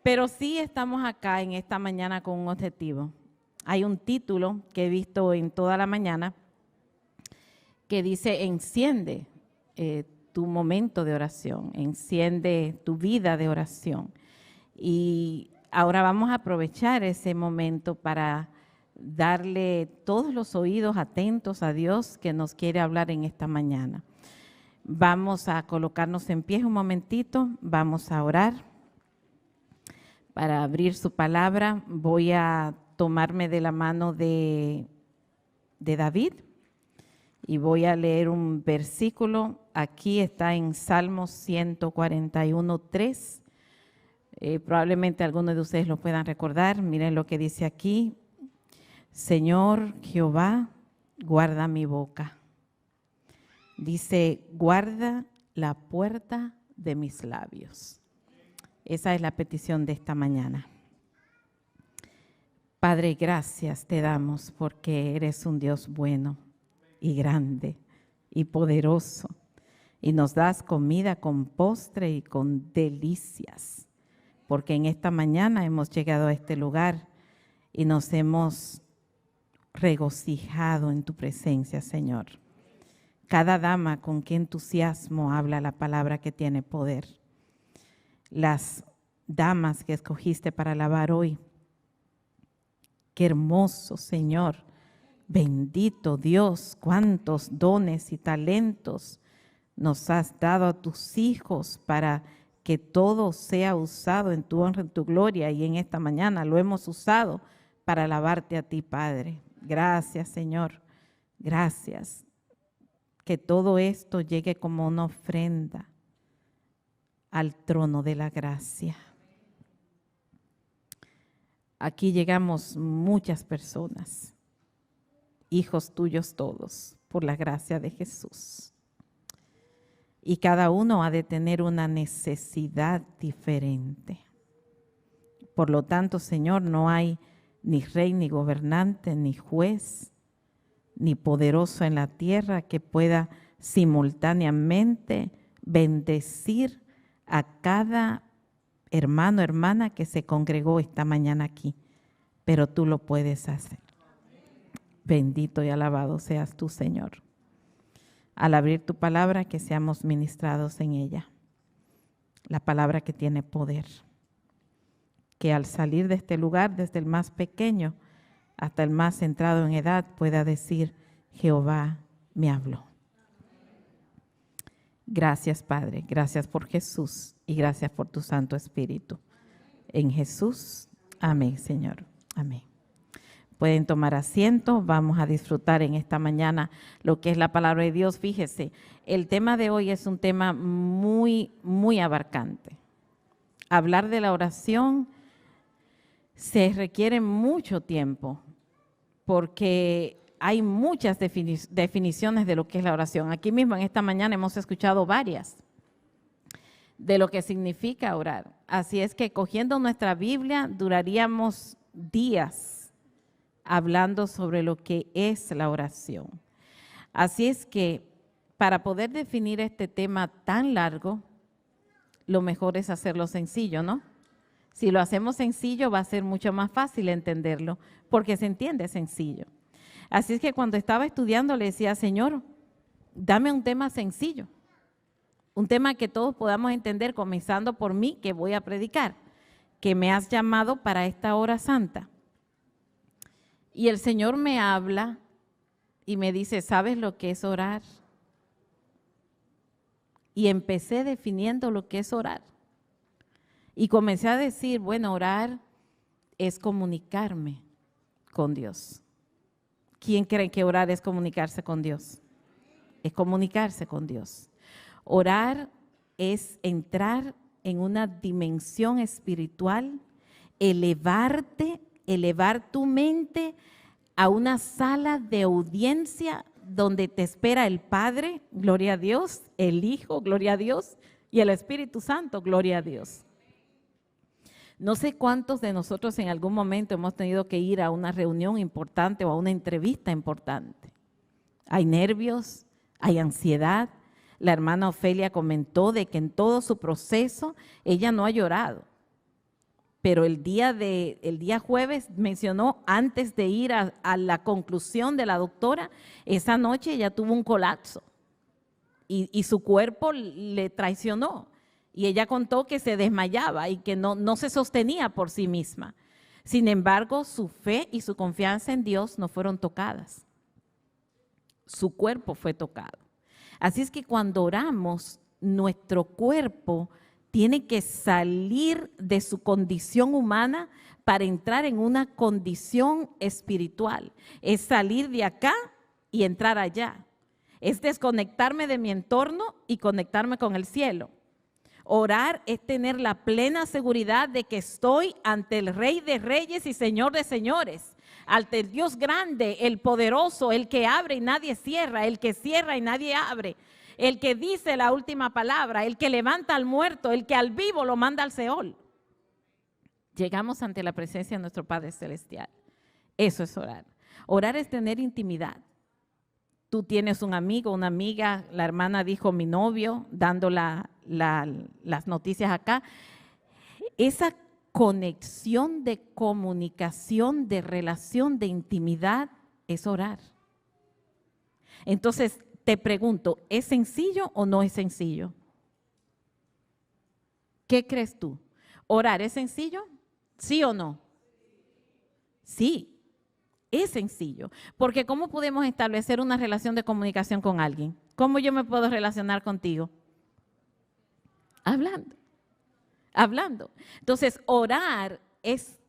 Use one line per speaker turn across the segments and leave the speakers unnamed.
Pero sí estamos acá en esta mañana con un objetivo. Hay un título que he visto en toda la mañana que dice: enciende tu momento de oración, enciende tu vida de oración. Y ahora vamos a aprovechar ese momento para darle todos los oídos atentos a Dios que nos quiere hablar en esta mañana. Vamos a colocarnos en pie un momentito, vamos a orar para abrir su palabra. Voy a tomarme de la mano de David y voy a leer un versículo. Aquí está en Salmos 141:3. Probablemente algunos de ustedes lo puedan recordar. Miren lo que dice aquí: Señor Jehová, guarda mi boca. Dice: guarda la puerta de mis labios. Esa es la petición de esta mañana. Padre, gracias te damos porque eres un Dios bueno y grande y poderoso, y nos das comida con postre y con delicias, porque en esta mañana hemos llegado a este lugar y nos hemos regocijado en tu presencia, Señor. Cada dama con qué entusiasmo habla la palabra que tiene poder. Las damas que escogiste para alabar hoy, qué hermoso, Señor. Bendito Dios, cuántos dones y talentos nos has dado a tus hijos para que todo sea usado en tu honra, en tu gloria, y en esta mañana lo hemos usado para alabarte a ti, Padre. Gracias, Señor. Gracias. Que todo esto llegue como una ofrenda al trono de la gracia. Aquí llegamos muchas personas, hijos tuyos todos, por la gracia de Jesús. Y cada uno ha de tener una necesidad diferente. Por lo tanto, Señor, no hay ni rey, ni gobernante, ni juez, ni poderoso en la tierra que pueda simultáneamente bendecir a cada hermano, hermana que se congregó esta mañana aquí, pero tú lo puedes hacer. Bendito y alabado seas tú, Señor. Al abrir tu palabra, que seamos ministrados en ella, la palabra que tiene poder, que al salir de este lugar, desde el más pequeño hasta el más centrado en edad, pueda decir: Jehová me habló. Gracias, Padre, gracias por Jesús y gracias por tu Santo Espíritu. En Jesús, amén, Señor, amén. Pueden tomar asiento, vamos a disfrutar en esta mañana lo que es la palabra de Dios. Fíjese, el tema de hoy es un tema muy, muy abarcante. Hablar de la oración se requiere mucho tiempo porque hay muchas definiciones de lo que es la oración. Aquí mismo en esta mañana hemos escuchado varias de lo que significa orar. Así es que cogiendo nuestra Biblia duraríamos días hablando sobre lo que es la oración. Así es que para poder definir este tema tan largo, lo mejor es hacerlo sencillo, ¿no? Si lo hacemos sencillo va a ser mucho más fácil entenderlo, porque se entiende sencillo. Así es que cuando estaba estudiando le decía: Señor, dame un tema sencillo, un tema que todos podamos entender, comenzando por mí, que voy a predicar, que me has llamado para esta hora santa. Y el Señor me habla y me dice: ¿sabes lo que es orar? Y empecé definiendo lo que es orar. Y comencé a decir: bueno, orar es comunicarme con Dios. ¿Quién cree que orar es comunicarse con Dios? Es comunicarse con Dios. Orar es entrar en una dimensión espiritual, elevarte, elevar tu mente a una sala de audiencia donde te espera el Padre, gloria a Dios, el Hijo, gloria a Dios, y el Espíritu Santo, gloria a Dios. No sé cuántos de nosotros en algún momento hemos tenido que ir a una reunión importante o a una entrevista importante. Hay nervios, hay ansiedad. La hermana Ofelia comentó de que en todo su proceso ella no ha llorado. pero el día jueves mencionó, antes de ir a la conclusión de la doctora, esa noche ella tuvo un colapso y su cuerpo le traicionó. Y ella contó que se desmayaba y que no se sostenía por sí misma. Sin embargo, su fe y su confianza en Dios no fueron tocadas. Su cuerpo fue tocado. Así es que cuando oramos, nuestro cuerpo tiene que salir de su condición humana para entrar en una condición espiritual. Es salir de acá y entrar allá. Es desconectarme de mi entorno y conectarme con el cielo. Orar es tener la plena seguridad de que estoy ante el Rey de Reyes y Señor de Señores, ante el Dios grande, el poderoso, el que abre y nadie cierra, el que cierra y nadie abre, el que dice la última palabra, el que levanta al muerto, el que al vivo lo manda al Seol. Llegamos ante la presencia de nuestro Padre Celestial. Eso es orar. Orar es tener intimidad. Tú tienes un amigo, una amiga, la hermana dijo mi novio, dando las noticias acá. Esa conexión de comunicación, de relación, de intimidad, es orar. Entonces, te pregunto, ¿es sencillo o no es sencillo? ¿Qué crees tú? ¿Orar es sencillo? ¿Sí o no? Sí. Es sencillo, porque ¿cómo podemos establecer una relación de comunicación con alguien? ¿Cómo yo me puedo relacionar contigo? Hablando. Entonces, orar es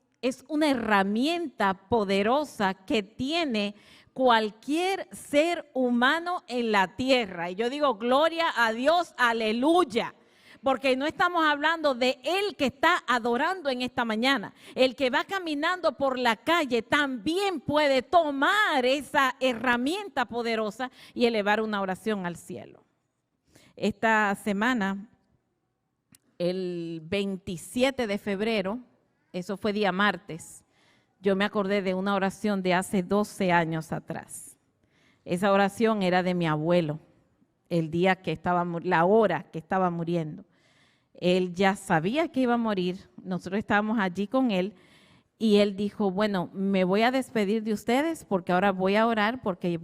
una herramienta poderosa que tiene cualquier ser humano en la tierra. Y yo digo, gloria a Dios, aleluya. Porque no estamos hablando de el que está adorando en esta mañana. El que va caminando por la calle también puede tomar esa herramienta poderosa y elevar una oración al cielo. Esta semana, el 27 de febrero, eso fue día martes, yo me acordé de una oración de hace 12 años atrás. Esa oración era de mi abuelo, el día que estaba, la hora que estaba muriendo. Él ya sabía que iba a morir, nosotros estábamos allí con él y él dijo, bueno, me voy a despedir de ustedes porque ahora voy a orar porque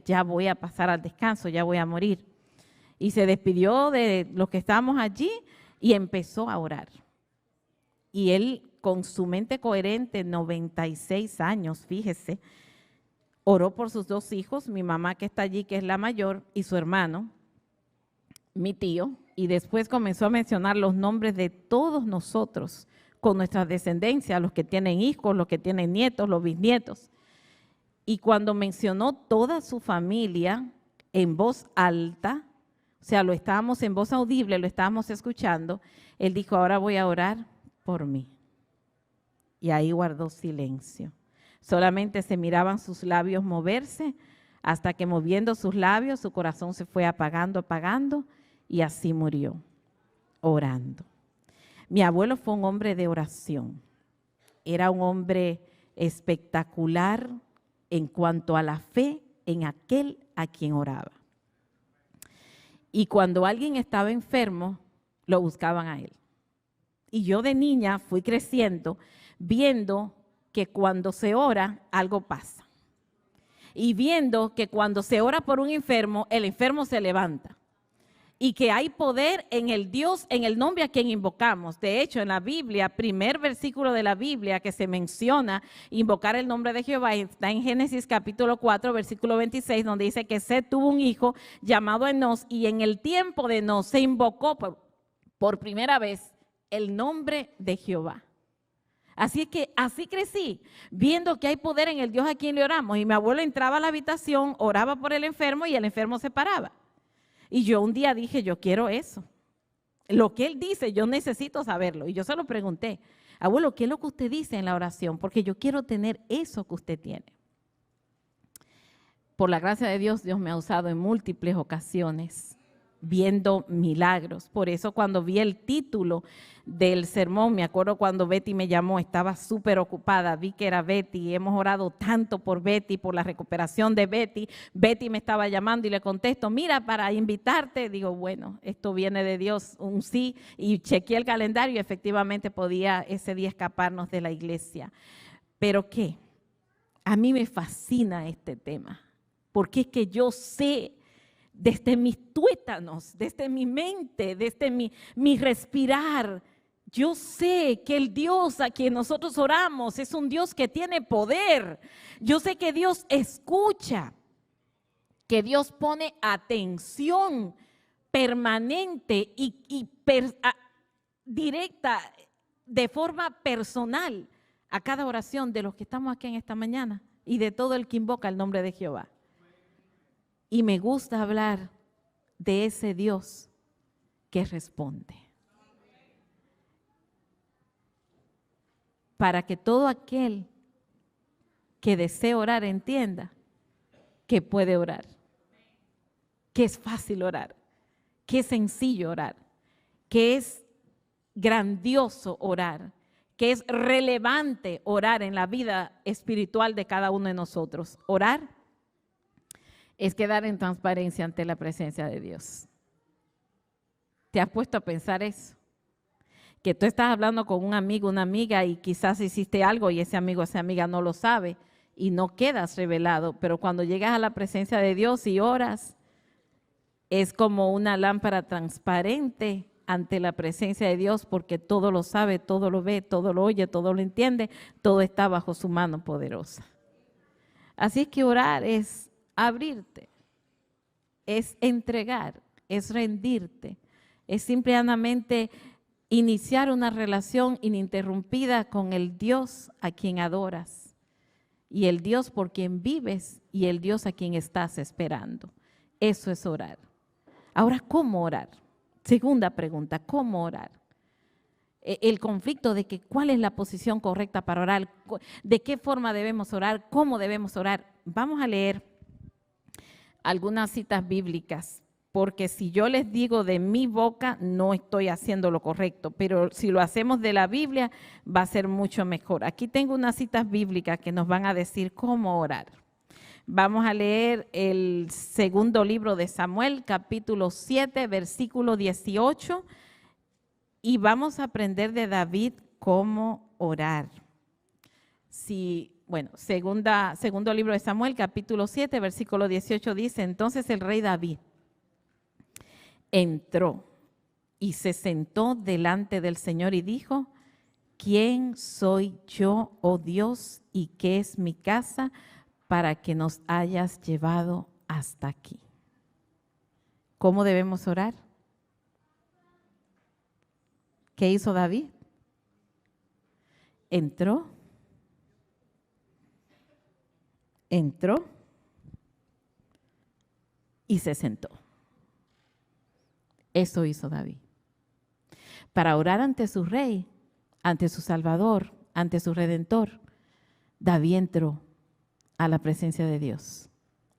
ya voy a pasar al descanso, ya voy a morir. Y se despidió de los que estábamos allí y empezó a orar. Y él, con su mente coherente, 96 años, fíjese, oró por sus dos hijos, mi mamá que está allí, que es la mayor, y su hermano, mi tío, y después comenzó a mencionar los nombres de todos nosotros con nuestra descendencia, los que tienen hijos, los que tienen nietos, los bisnietos. Y cuando mencionó toda su familia en voz alta, o sea, lo estábamos en voz audible, lo estábamos escuchando, él dijo, ahora voy a orar por mí. Y ahí guardó silencio. Solamente se miraban sus labios moverse, hasta que moviendo sus labios, su corazón se fue apagando, y así murió, orando. Mi abuelo fue un hombre de oración. Era un hombre espectacular en cuanto a la fe en aquel a quien oraba. Y cuando alguien estaba enfermo, lo buscaban a él. Y yo de niña fui creciendo viendo que cuando se ora, algo pasa. Y viendo que cuando se ora por un enfermo, el enfermo se levanta. Y que hay poder en el Dios, en el nombre a quien invocamos. De hecho, en la Biblia, primer versículo de la Biblia que se menciona invocar el nombre de Jehová está en Génesis capítulo 4, versículo 26, donde dice que Set tuvo un hijo llamado Enos y en el tiempo de Enos se invocó por primera vez el nombre de Jehová. Así es que así crecí, viendo que hay poder en el Dios a quien le oramos. Y mi abuelo entraba a la habitación, oraba por el enfermo y el enfermo se paraba. Y yo un día dije, yo quiero eso. Lo que él dice, yo necesito saberlo. Y yo se lo pregunté, abuelo, ¿qué es lo que usted dice en la oración? Porque yo quiero tener eso que usted tiene. Por la gracia de Dios, Dios me ha usado en múltiples ocasiones viendo milagros. Por eso cuando vi el título del sermón, me acuerdo cuando Betty me llamó, estaba súper ocupada, vi que era Betty, hemos orado tanto por Betty, por la recuperación de Betty. Betty me estaba llamando y le contesto, mira, para invitarte, digo, bueno, esto viene de Dios, un sí, y chequeé el calendario y efectivamente podía ese día escaparnos de la iglesia. ¿Pero qué? A mí me fascina este tema, porque es que yo sé desde mis tuétanos, desde mi mente, desde mi respirar, yo sé que el Dios a quien nosotros oramos es un Dios que tiene poder. Yo sé que Dios escucha, que Dios pone atención permanente y directa, de forma personal, a cada oración de los que estamos aquí en esta mañana y de todo el que invoca el nombre de Jehová. Y me gusta hablar de ese Dios que responde. Para que todo aquel que desee orar entienda que puede orar, que es fácil orar, que es sencillo orar, que es grandioso orar, que es relevante orar en la vida espiritual de cada uno de nosotros. Orar es quedar en transparencia ante la presencia de Dios. ¿Te has puesto a pensar eso? Que tú estás hablando con un amigo, una amiga y quizás hiciste algo y ese amigo, esa amiga no lo sabe y no quedas revelado, pero cuando llegas a la presencia de Dios y oras, es como una lámpara transparente ante la presencia de Dios porque todo lo sabe, todo lo ve, todo lo oye, todo lo entiende, todo está bajo su mano poderosa. Así es que orar es abrirte, es entregar, es rendirte, es simplemente iniciar una relación ininterrumpida con el Dios a quien adoras y el Dios por quien vives y el Dios a quien estás esperando. Eso es orar. Ahora, ¿cómo orar? Segunda pregunta, ¿cómo orar? El conflicto de que cuál es la posición correcta para orar, de qué forma debemos orar, cómo debemos orar. Vamos a leer algunas citas bíblicas, porque si yo les digo de mi boca, no estoy haciendo lo correcto, pero si lo hacemos de la Biblia, va a ser mucho mejor. Aquí tengo unas citas bíblicas que nos van a decir cómo orar. Vamos a leer el segundo libro de Samuel, capítulo 7, versículo 18, y vamos a aprender de David cómo orar. Segundo libro de Samuel, capítulo 7, versículo 18 dice, entonces el rey David entró y se sentó delante del Señor y dijo, ¿quién soy yo, oh Dios, y qué es mi casa para que nos hayas llevado hasta aquí? ¿Cómo debemos orar? ¿Qué hizo David? Entró y se sentó. Eso hizo David. Para orar ante su rey, ante su Salvador, ante su Redentor, David entró a la presencia de Dios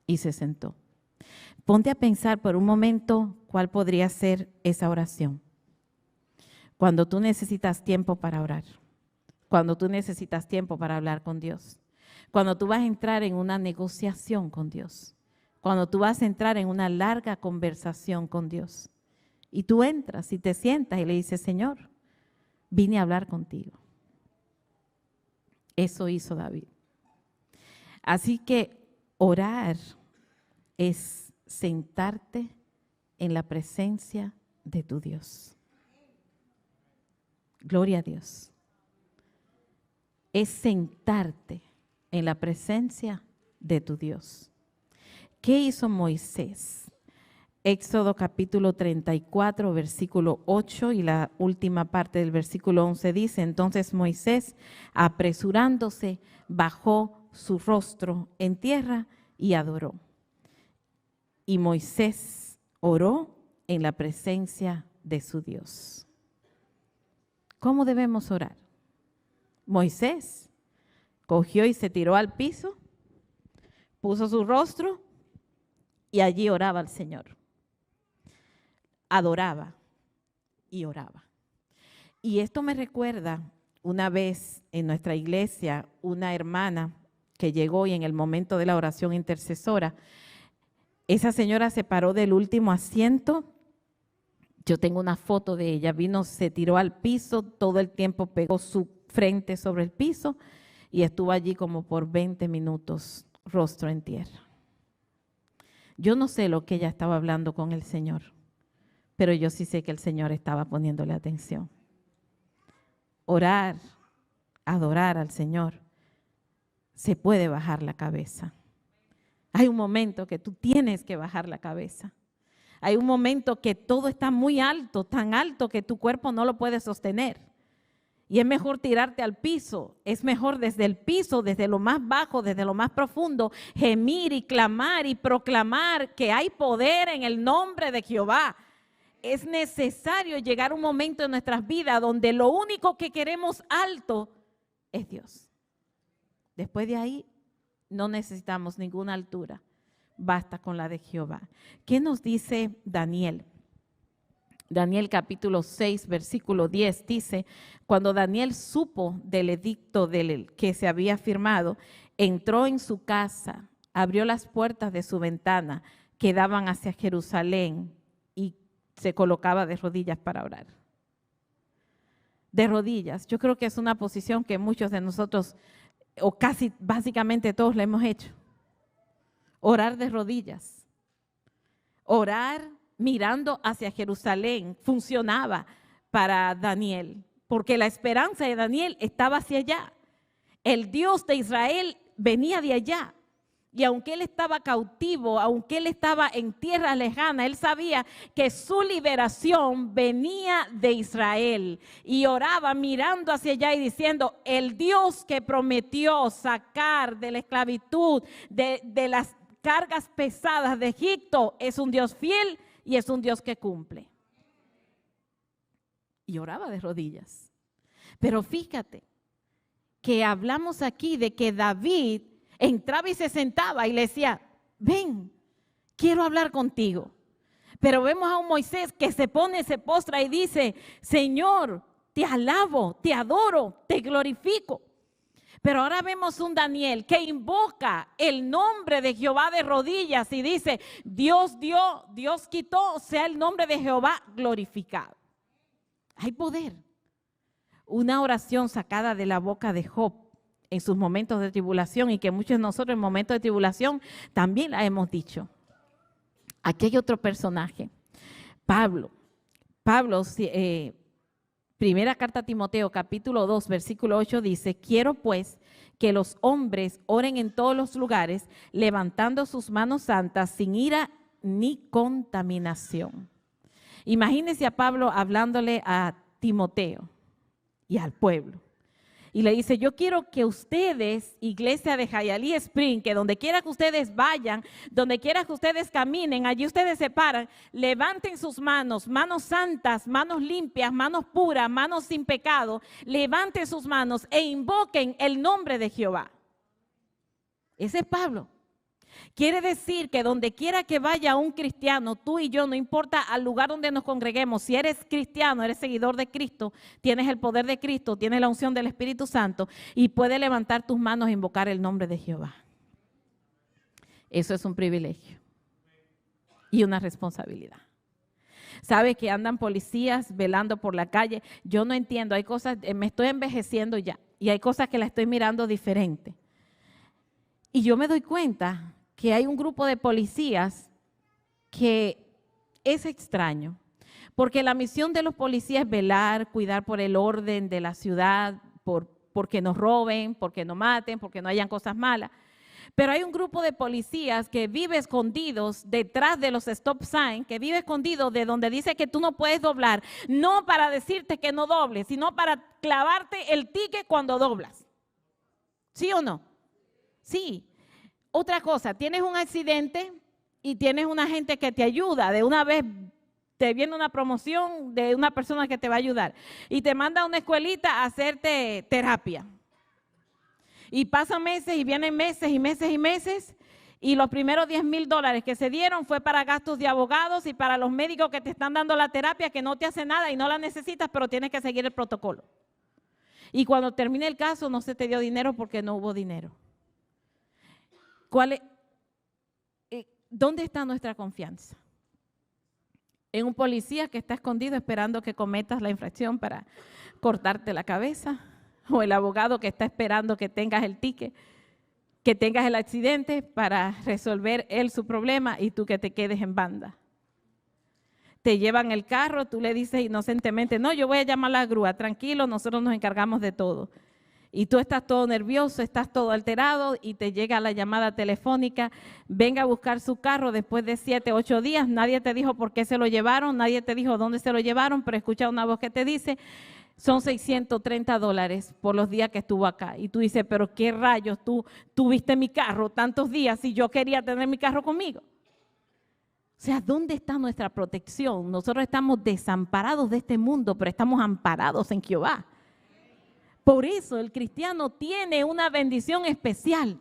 y se sentó. Ponte a pensar por un momento cuál podría ser esa oración. Cuando tú necesitas tiempo para orar, cuando tú necesitas tiempo para hablar con Dios, cuando tú vas a entrar en una negociación con Dios, cuando tú vas a entrar en una larga conversación con Dios y tú entras y te sientas y le dices, Señor, vine a hablar contigo. Eso hizo David. Así que orar es sentarte en la presencia de tu Dios. Gloria a Dios. Es sentarte en la presencia de tu Dios. ¿Qué hizo Moisés? Éxodo capítulo 34, versículo 8 y la última parte del versículo 11 dice, entonces Moisés, apresurándose, bajó su rostro en tierra y adoró. Y Moisés oró en la presencia de su Dios. ¿Cómo debemos orar? Moisés cogió y se tiró al piso, puso su rostro y allí oraba al Señor. adoraba y oraba. Y esto me recuerda una vez en nuestra iglesia, una hermana que llegó y en el momento de la oración intercesora, esa señora se paró del último asiento. Yo tengo una foto de ella, vino, se tiró al piso, todo el tiempo pegó su frente sobre el piso y estuvo allí como por 20 minutos, rostro en tierra. Yo no sé lo que ella estaba hablando con el Señor, pero yo sí sé que el Señor estaba poniéndole atención. Orar, adorar al Señor, se puede bajar la cabeza. Hay un momento que tú tienes que bajar la cabeza. Hay un momento que todo está muy alto, tan alto que tu cuerpo no lo puede sostener. Y es mejor tirarte al piso, es mejor desde el piso, desde lo más bajo, desde lo más profundo, gemir y clamar y proclamar que hay poder en el nombre de Jehová. Es necesario llegar a un momento en nuestras vidas donde lo único que queremos alto es Dios. Después de ahí no necesitamos ninguna altura, basta con la de Jehová. ¿Qué nos dice Daniel? Daniel capítulo 6, versículo 10 dice, cuando Daniel supo del edicto que se había firmado, entró en su casa, abrió las puertas de su ventana que daban hacia Jerusalén y se colocaba de rodillas para orar. De rodillas, yo creo que es una posición que muchos de nosotros, o casi básicamente todos la hemos hecho. Orar de rodillas, orar mirando hacia Jerusalén funcionaba para Daniel, porque la esperanza de Daniel estaba hacia allá. El Dios de Israel venía de allá. Y aunque él estaba cautivo, aunque él estaba en tierra lejana, él sabía que su liberación venía de Israel. Y oraba mirando hacia allá y diciendo, el Dios que prometió sacar de la esclavitud, de las cargas pesadas de Egipto, es un Dios fiel y es un Dios que cumple. Y oraba de rodillas. Pero fíjate que hablamos aquí de que David entraba y se sentaba y le decía, ven, quiero hablar contigo. Pero vemos a un Moisés que se pone, se postra y dice, Señor, te alabo, te adoro, te glorifico. Pero ahora vemos un Daniel que invoca el nombre de Jehová de rodillas y dice, Dios dio, Dios quitó, sea el nombre de Jehová glorificado. Hay poder. Una oración sacada de la boca de Job en sus momentos de tribulación y que muchos de nosotros en momentos de tribulación también la hemos dicho. Aquí hay otro personaje, Pablo, primera carta a Timoteo, capítulo 2, versículo 8 dice, quiero pues que los hombres oren en todos los lugares, levantando sus manos santas sin ira ni contaminación. Imagínense a Pablo hablándole a Timoteo y al pueblo. Y le dice, yo quiero que ustedes, iglesia de Hialeah Spring, que donde quiera que ustedes vayan, donde quiera que ustedes caminen, allí ustedes se paran, levanten sus manos, manos santas, manos limpias, manos puras, manos sin pecado, levanten sus manos e invoquen el nombre de Jehová. Ese es Pablo. Quiere decir que donde quiera que vaya un cristiano, tú y yo, no importa al lugar donde nos congreguemos, si eres cristiano, eres seguidor de Cristo, tienes el poder de Cristo, tienes la unción del Espíritu Santo y puedes levantar tus manos e invocar el nombre de Jehová. Eso es un privilegio y una responsabilidad. ¿Sabe que andan policías velando por la calle? Yo no entiendo, hay cosas, me estoy envejeciendo ya y hay cosas que la estoy mirando diferente. Y yo me doy cuenta que hay un grupo de policías que es extraño, porque la misión de los policías es velar, cuidar por el orden de la ciudad, porque no roben, porque no maten, porque no hayan cosas malas. Pero hay un grupo de policías que vive escondidos detrás de los stop signs, que vive escondido de donde dice que tú no puedes doblar, no para decirte que no dobles, sino para clavarte el ticket cuando doblas. ¿Sí o no? Sí. Otra cosa, tienes un accidente y tienes una gente que te ayuda. De una vez te viene una promoción de una persona que te va a ayudar y te manda a una escuelita a hacerte terapia. Y pasan meses y vienen meses y meses y meses Y los primeros $10,000 que se dieron fue para gastos de abogados y para los médicos que te están dando la terapia, que no te hace nada y no la necesitas, pero tienes que seguir el protocolo. Y cuando termine el caso no se te dio dinero porque no hubo dinero. ¿Dónde está nuestra confianza? ¿En un policía que está escondido esperando que cometas la infracción para cortarte la cabeza? ¿O el abogado que está esperando que tengas el ticket, que tengas el accidente para resolver él su problema y tú que te quedes en banda? Te llevan el carro, tú le dices inocentemente, no, yo voy a llamar a la grúa, tranquilo, nosotros nos encargamos de todo. Y tú estás todo nervioso, estás todo alterado y te llega la llamada telefónica, venga a buscar su carro después de 7, 8 días, nadie te dijo por qué se lo llevaron, nadie te dijo dónde se lo llevaron, pero escucha una voz que te dice, son $630 por los días que estuvo acá. Y tú dices, pero qué rayos, tú tuviste mi carro tantos días y yo quería tener mi carro conmigo. O sea, ¿dónde está nuestra protección? Nosotros estamos desamparados de este mundo, pero estamos amparados en Jehová. Por eso el cristiano tiene una bendición especial.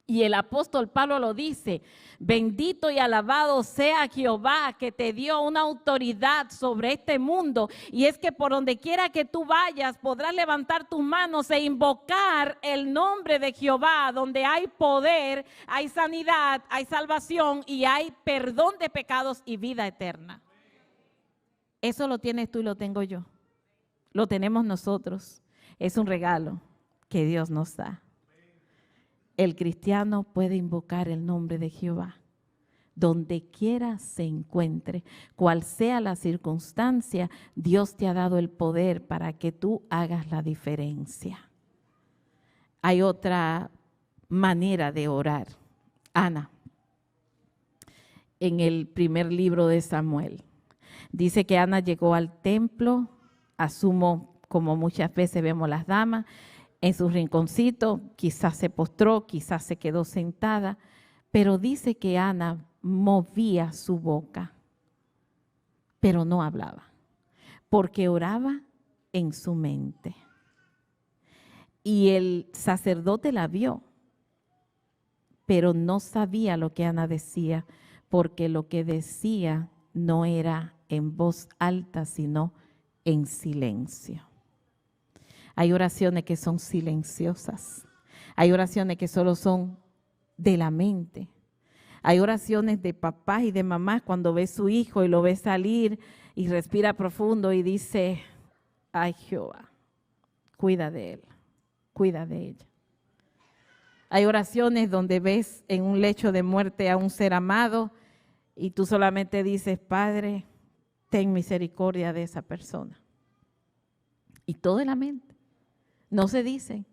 Y el apóstol Pablo lo dice, bendito y alabado sea Jehová que te dio una autoridad sobre este mundo. Y es que por donde quiera que tú vayas podrás levantar tus manos e invocar el nombre de Jehová, donde hay poder, hay sanidad, hay salvación y hay perdón de pecados y vida eterna. Eso lo tienes tú y lo tengo yo. Lo tenemos nosotros. Es un regalo que Dios nos da. El cristiano puede invocar el nombre de Jehová donde quiera se encuentre, cual sea la circunstancia. Dios te ha dado el poder para que tú hagas la diferencia. Hay otra manera de orar. Ana, en el primer libro de Samuel, dice que Ana llegó al templo, asumo como muchas veces vemos las damas, en su rinconcito, quizás se postró, quizás se quedó sentada, pero dice que Ana movía su boca, pero no hablaba, porque oraba en su mente. Y el sacerdote la vio, pero no sabía lo que Ana decía, porque lo que decía no era en voz alta, sino en silencio. Hay oraciones que son silenciosas. Hay oraciones que solo son de la mente. Hay oraciones de papás y de mamás cuando ve a su hijo y lo ve salir y respira profundo y dice, ay Jehová, cuida de él, cuida de ella. Hay oraciones donde ves en un lecho de muerte a un ser amado y tú solamente dices, Padre, ten misericordia de esa persona. Y todo en la mente. No se dice,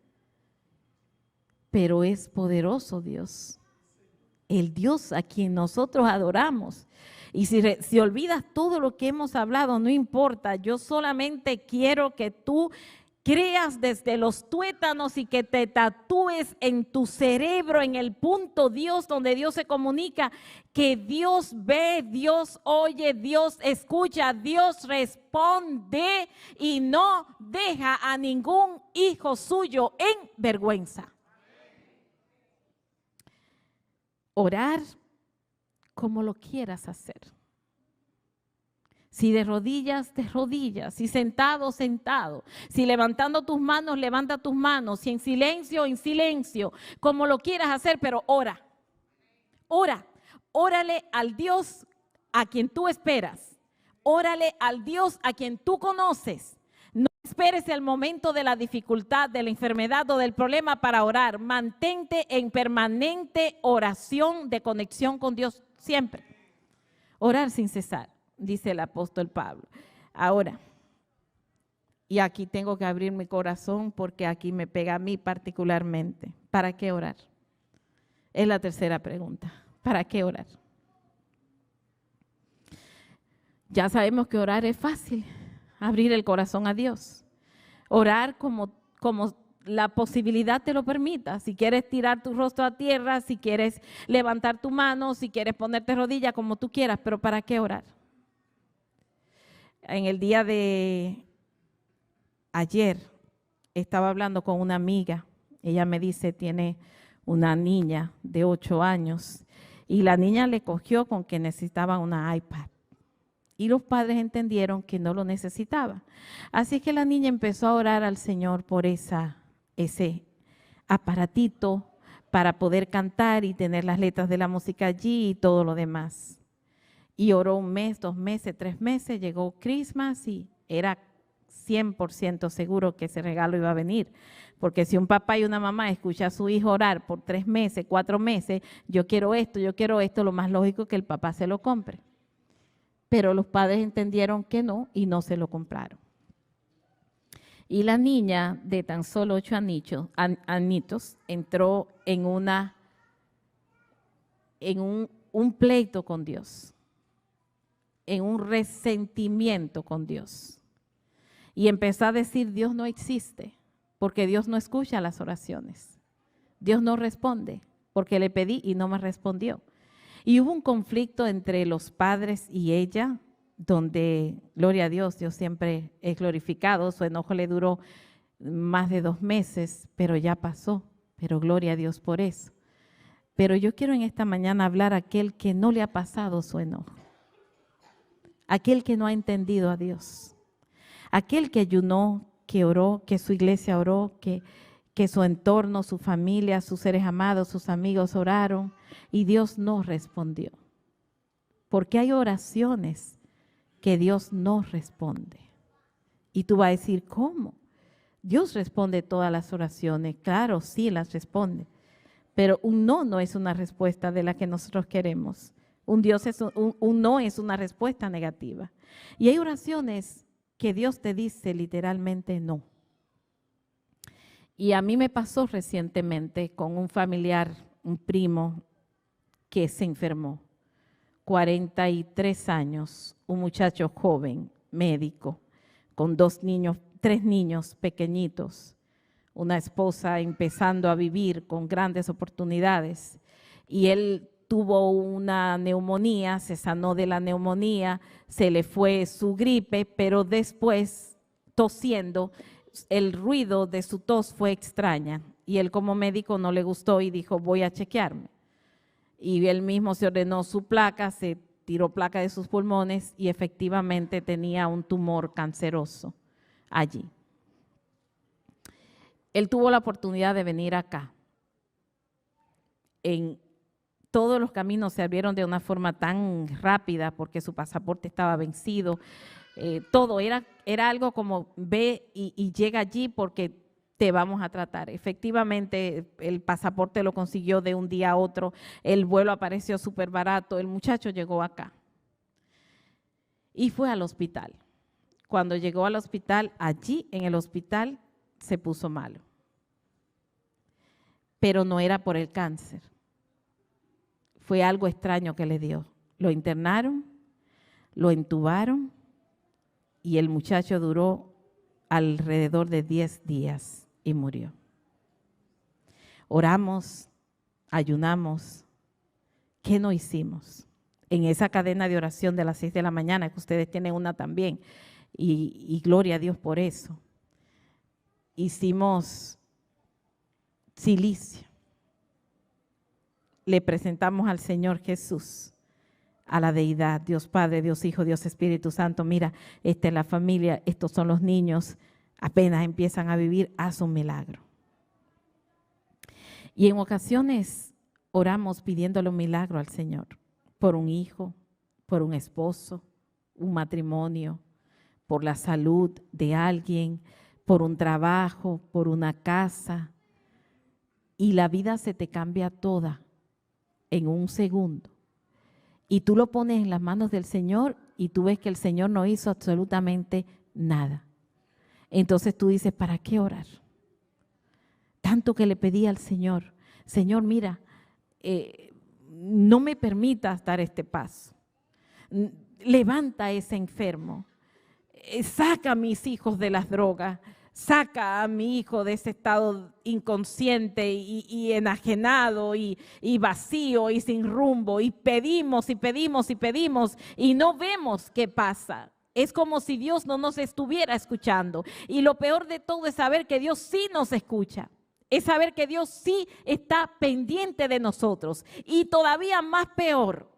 pero es poderoso Dios, el Dios a quien nosotros adoramos. Y si olvidas todo lo que hemos hablado, no importa, yo solamente quiero que tú creas desde los tuétanos y que te tatúes en tu cerebro, en el punto Dios, donde Dios se comunica, que Dios ve, Dios oye, Dios escucha, Dios responde y no deja a ningún hijo suyo en vergüenza. Orar como lo quieras hacer. Si de rodillas, de rodillas. Si sentado, sentado. Si levantando tus manos, levanta tus manos. Si en silencio. Como lo quieras hacer, pero ora. Ora. Órale al Dios a quien tú esperas. Órale al Dios a quien tú conoces. No esperes el momento de la dificultad, de la enfermedad o del problema para orar. Mantente en permanente oración de conexión con Dios siempre. Orar sin cesar, dice el apóstol Pablo. Ahora, y aquí tengo que abrir mi corazón porque aquí me pega a mí particularmente. ¿Para qué orar? Es la tercera pregunta. ¿Para qué orar? Ya sabemos que orar es fácil, abrir el corazón a Dios. Orar como la posibilidad te lo permita. Si quieres tirar tu rostro a tierra, si quieres levantar tu mano, si quieres ponerte rodilla, como tú quieras, pero ¿para qué orar? En el día de ayer estaba hablando con una amiga. Ella me dice, tiene una niña de 8 años, y la niña le cogió con que necesitaba una iPad. Y los padres entendieron que no lo necesitaba. Así que la niña empezó a orar al Señor por ese aparatito para poder cantar y tener las letras de la música allí y todo lo demás. Y oró 1 mes, 2 meses, 3 meses, llegó Christmas y era 100% seguro que ese regalo iba a venir. Porque si un papá y una mamá escuchan a su hijo orar por 3 meses, 4 meses, yo quiero esto, lo más lógico es que el papá se lo compre. Pero los padres entendieron que no y no se lo compraron. Y la niña de tan solo 8 añitos entró en un pleito con Dios, en un resentimiento con Dios. Y empezó a decir, Dios no existe, porque Dios no escucha las oraciones. Dios no responde, porque le pedí y no me respondió. Y hubo un conflicto entre los padres y ella, donde, gloria a Dios, Dios siempre es glorificado. Su enojo le duró más de 2 meses, pero ya pasó. Pero gloria a Dios por eso. Pero yo quiero en esta mañana hablar a aquel que no le ha pasado su enojo. Aquel que no ha entendido a Dios. Aquel que ayunó, que oró, que su iglesia oró, que su entorno, su familia, sus seres amados, sus amigos oraron y Dios no respondió. Porque hay oraciones que Dios no responde. Y tú vas a decir, ¿cómo? Dios responde todas las oraciones. Claro, sí las responde. Pero un no es una respuesta de la que nosotros queremos. Un no es una respuesta negativa. Y hay oraciones que Dios te dice literalmente no. Y a mí me pasó recientemente con un familiar, un primo, que se enfermó. 43 años, un muchacho joven, médico, con 3 niños pequeñitos, una esposa empezando a vivir con grandes oportunidades. Y él tuvo una neumonía, se sanó de la neumonía, se le fue su gripe, pero después, tosiendo, el ruido de su tos fue extraña y él como médico no le gustó y dijo, voy a chequearme. Y él mismo se ordenó su placa, se tiró placa de sus pulmones y efectivamente tenía un tumor canceroso allí. Él tuvo la oportunidad de venir acá. Todos los caminos se abrieron de una forma tan rápida porque su pasaporte estaba vencido. Todo era algo como ve y llega allí porque te vamos a tratar. Efectivamente, el pasaporte lo consiguió de un día a otro, el vuelo apareció súper barato, el muchacho llegó acá y fue al hospital. Cuando llegó al hospital, allí en el hospital se puso malo. Pero no era por el cáncer. Fue algo extraño que le dio. Lo internaron, lo entubaron y el muchacho duró alrededor de 10 días y murió. Oramos, ayunamos. ¿Qué no hicimos? En esa cadena de oración de las 6 de la mañana, que ustedes tienen una también, y gloria a Dios por eso. Hicimos silicio. Le presentamos al Señor Jesús, a la deidad, Dios Padre, Dios Hijo, Dios Espíritu Santo. Mira, esta es la familia, estos son los niños, apenas empiezan a vivir, haz un milagro. Y en ocasiones oramos pidiéndole un milagro al Señor, por un hijo, por un esposo, un matrimonio, por la salud de alguien, por un trabajo, por una casa. Y la vida se te cambia toda en un segundo. Y tú lo pones en las manos del Señor y tú ves que el Señor no hizo absolutamente nada. Entonces tú dices, ¿para qué orar? Tanto que le pedí al Señor, Señor, mira, no me permitas dar este paso. Levanta a ese enfermo. Saca a mis hijos de las drogas. Saca a mi hijo de ese estado inconsciente y enajenado y vacío y sin rumbo. Y pedimos y pedimos y pedimos y no vemos qué pasa. Es como si Dios no nos estuviera escuchando. Y lo peor de todo es saber que Dios sí nos escucha. Es saber que Dios sí está pendiente de nosotros. Y todavía más peor,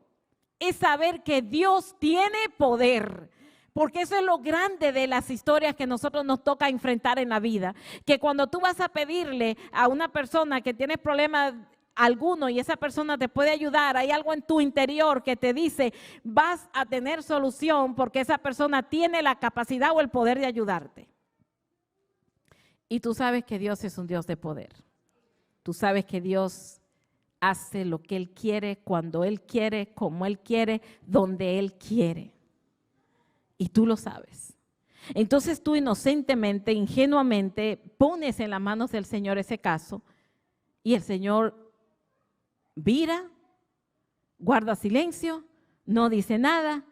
es saber que Dios tiene poder. Porque eso es lo grande de las historias que nosotros nos toca enfrentar en la vida. Que cuando tú vas a pedirle a una persona que tiene problemas alguno y esa persona te puede ayudar, hay algo en tu interior que te dice, vas a tener solución porque esa persona tiene la capacidad o el poder de ayudarte. Y tú sabes que Dios es un Dios de poder. Tú sabes que Dios hace lo que Él quiere, cuando Él quiere, como Él quiere, donde Él quiere. Y tú lo sabes. Entonces tú inocentemente, ingenuamente, pones en las manos del Señor ese caso y el Señor vira, guarda silencio, no dice nada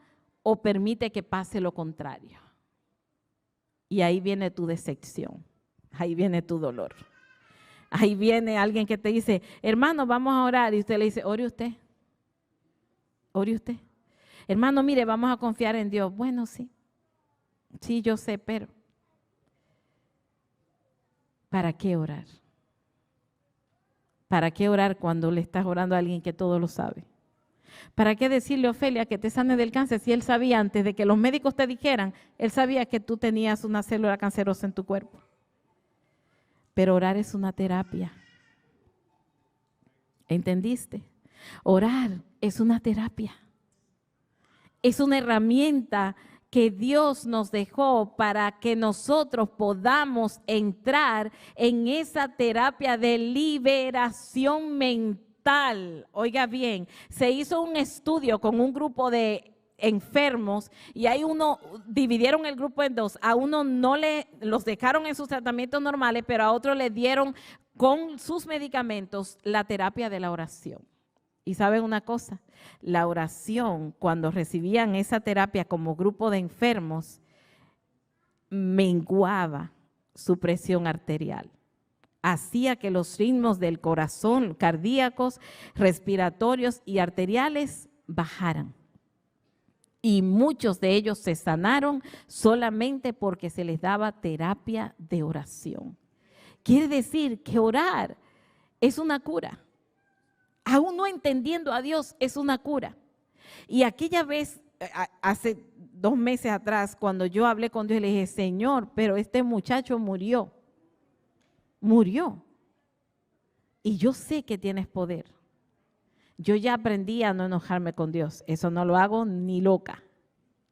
o permite que pase lo contrario. Y ahí viene tu decepción, ahí viene tu dolor. Ahí viene alguien que te dice, hermano, vamos a orar. Y usted le dice, ore usted. Ore usted. Hermano, mire, vamos a confiar en Dios. Bueno, sí. Sí, yo sé, pero ¿para qué orar? ¿Para qué orar cuando le estás orando a alguien que todo lo sabe? ¿Para qué decirle a Ofelia que te sane del cáncer si él sabía antes de que los médicos te dijeran, él sabía que tú tenías una célula cancerosa en tu cuerpo? Pero orar es una terapia. ¿Entendiste? Orar es una terapia. Es una herramienta que Dios nos dejó para que nosotros podamos entrar en esa terapia de liberación mental. Oiga bien, se hizo un estudio con un grupo de enfermos y hay dividieron el grupo en dos. A uno los dejaron en sus tratamientos normales, pero a otro le dieron con sus medicamentos la terapia de la oración. Y saben una cosa, la oración, cuando recibían esa terapia como grupo de enfermos, menguaba su presión arterial. Hacía que los ritmos del corazón, cardíacos, respiratorios y arteriales bajaran. Y muchos de ellos se sanaron solamente porque se les daba terapia de oración. Quiere decir que orar es una cura. Aún no entendiendo a Dios, es una cura. Y aquella vez, hace 2 meses atrás, cuando yo hablé con Dios, le dije, Señor, pero este muchacho murió. Murió. Y yo sé que tienes poder. Yo ya aprendí a no enojarme con Dios. Eso no lo hago ni loca.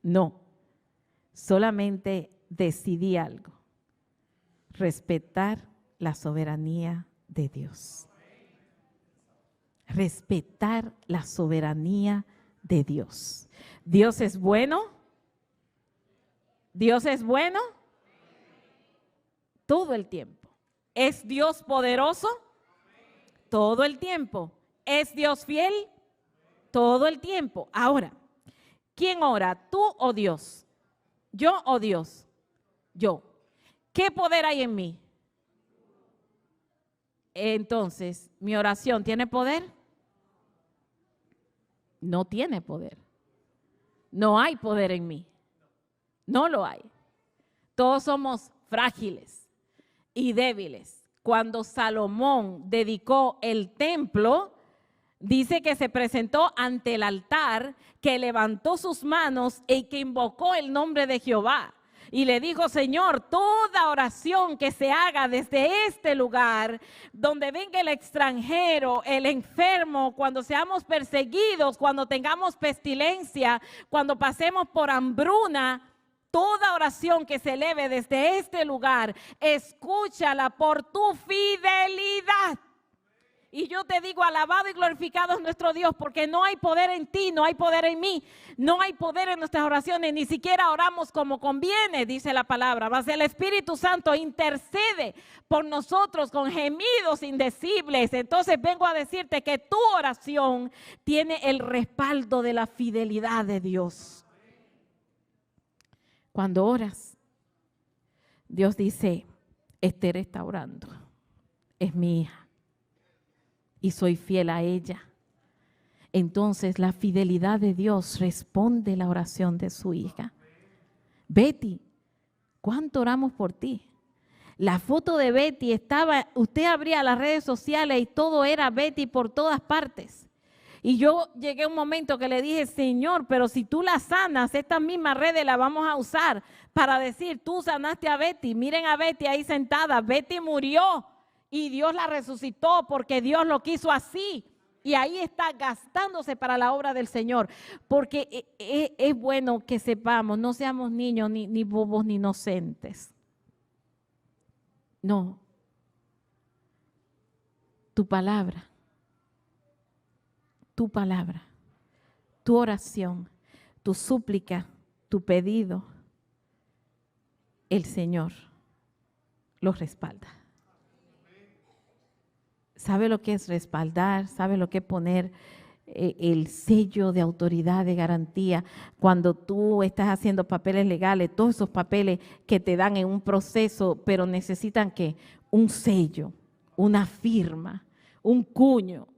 No. Solamente decidí algo. Respetar la soberanía de Dios. Respetar la soberanía de Dios. Dios es bueno. Dios es bueno todo el tiempo. ¿Es Dios poderoso? Todo el tiempo. ¿Es Dios fiel? Todo el tiempo. Ahora, ¿quién ora? ¿Tú o Dios? ¿Yo o Dios? Yo. ¿Qué poder hay en mí? Entonces, ¿mi oración tiene poder? No tiene poder. No hay poder en mí. No lo hay. Todos somos frágiles y débiles. Cuando Salomón dedicó el templo, dice que se presentó ante el altar, que levantó sus manos y que invocó el nombre de Jehová. Y le dijo, Señor, toda oración que se haga desde este lugar, donde venga el extranjero, el enfermo, cuando seamos perseguidos, cuando tengamos pestilencia, cuando pasemos por hambruna, toda oración que se eleve desde este lugar, escúchala por tu fidelidad. Y yo te digo, alabado y glorificado es nuestro Dios, porque no hay poder en ti, no hay poder en mí, no hay poder en nuestras oraciones, ni siquiera oramos como conviene, dice la palabra. Mas el Espíritu Santo intercede por nosotros con gemidos indecibles. Entonces vengo a decirte que tu oración tiene el respaldo de la fidelidad de Dios. Cuando oras, Dios dice, Esther está orando, es mi hija. Y soy fiel a ella. Entonces la fidelidad de Dios responde la oración de su hija. Betty, ¿cuánto oramos por ti? La foto de Betty estaba, usted abría las redes sociales y todo era Betty por todas partes. Y yo llegué a un momento que le dije, Señor, pero si tú la sanas, estas mismas redes las vamos a usar para decir, tú sanaste a Betty. Miren a Betty ahí sentada. Betty murió y Dios la resucitó porque Dios lo quiso así. Y ahí está gastándose para la obra del Señor. Porque es bueno que sepamos, no seamos niños, ni bobos, ni inocentes. No. Tu palabra, tu oración, tu súplica, tu pedido, el Señor los respalda. ¿Sabe lo que es respaldar? ¿Sabe lo que es poner el sello de autoridad, de garantía? Cuando tú estás haciendo papeles legales, todos esos papeles que te dan en un proceso, pero necesitan ¿qué? Un sello, una firma, un cuño.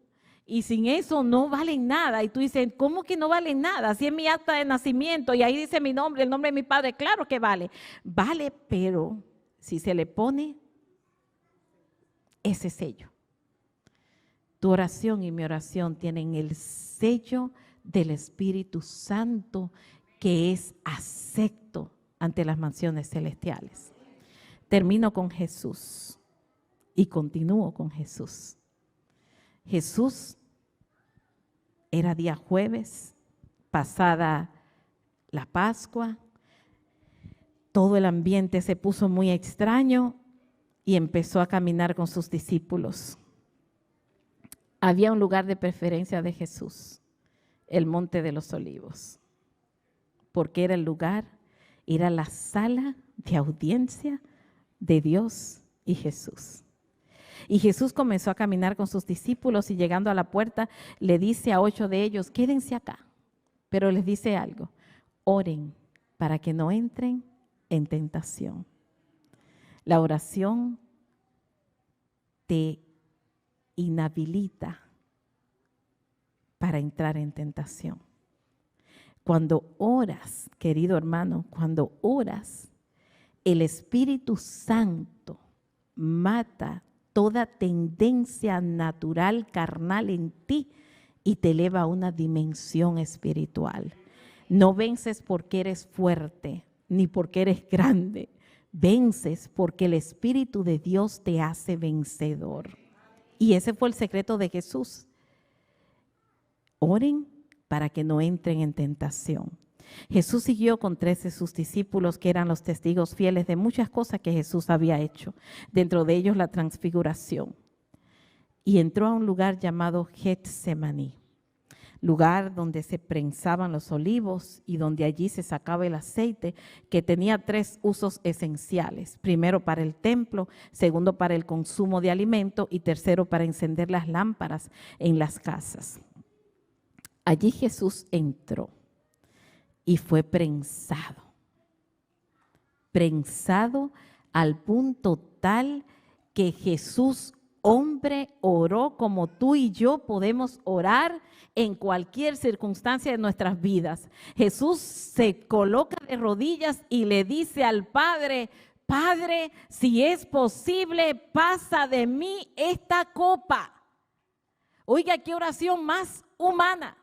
Y sin eso no valen nada. Y tú dices, ¿cómo que no valen nada? Si es mi acta de nacimiento y ahí dice mi nombre, el nombre de mi padre, claro que vale. Vale, pero si se le pone ese sello. Tu oración y mi oración tienen el sello del Espíritu Santo que es acepto ante las mansiones celestiales. Termino con Jesús y continúo con Jesús. Jesús era día jueves, pasada la Pascua, todo el ambiente se puso muy extraño y empezó a caminar con sus discípulos. Había un lugar de preferencia de Jesús, el Monte de los Olivos, porque era el lugar, era la sala de audiencia de Dios y Jesús. Y Jesús comenzó a caminar con sus discípulos y llegando a la puerta le dice a 8 de ellos, quédense acá, pero les dice algo, oren para que no entren en tentación. La oración te inhabilita para entrar en tentación. Cuando oras, querido hermano, cuando oras, el Espíritu Santo mata toda tendencia natural, carnal en ti y te eleva a una dimensión espiritual. No vences porque eres fuerte, ni porque eres grande. Vences porque el Espíritu de Dios te hace vencedor. Y ese fue el secreto de Jesús. Oren para que no entren en tentación. Jesús siguió con 13 de sus discípulos que eran los testigos fieles de muchas cosas que Jesús había hecho, dentro de ellos la transfiguración. Y entró a un lugar llamado Getsemaní, lugar donde se prensaban los olivos y donde allí se sacaba el aceite, que tenía 3 usos esenciales. Primero para el templo, segundo para el consumo de alimento y tercero para encender las lámparas en las casas. Allí Jesús entró y fue prensado al punto tal que Jesús, hombre, oró como tú y yo podemos orar en cualquier circunstancia de nuestras vidas. Jesús se coloca de rodillas y le dice al Padre, Padre, si es posible, pasa de mí esta copa. Oiga, qué oración más humana.